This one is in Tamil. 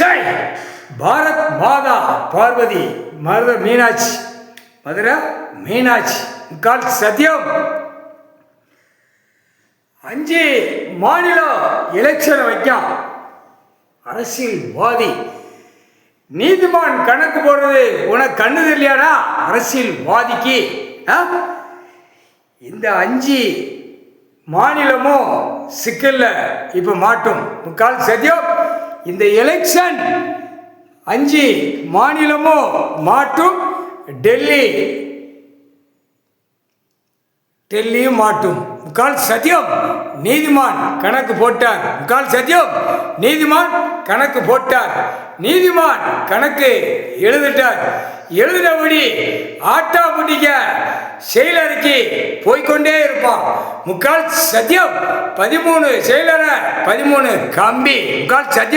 ஜெய் பாரத் மாதா பார்வதி மதுரை மீனாட்சி மதுரை மீனாட்சி முக்கால் சத்தியம். 5 மாநிலம் எலெக்ஷன் வைக்கான் அரசியல்வாதி. நீதிமான் கணக்கு போடுறது உனக்கு கண்ணு தெரியலையானா அரசியல்வாதிக்கு? இந்த 5 மாநிலமும் சிக்கல்ல இப்ப மாட்டும் முக்கால் சத்தியம். இந்த எலெக்ஷன் 5 மாநிலமும் மாட்டும். டெல்லியும் மாட்டும் முக்கால் சத்தியம். நீதிமான் கணக்கு போட்டார் முக்கால் சத்தியம். நீதிமான் கணக்கு போட்டார். நீதிமான் கணக்கு எழுதிட்டார். எழுதினபடி ஆட்டா முடிக்க செயலருக்கு போய்கொண்டே இருப்பான் முக்கால் சத்தியம். 13 செயலரை 13 கம்பி முக்கால் சத்தியம்.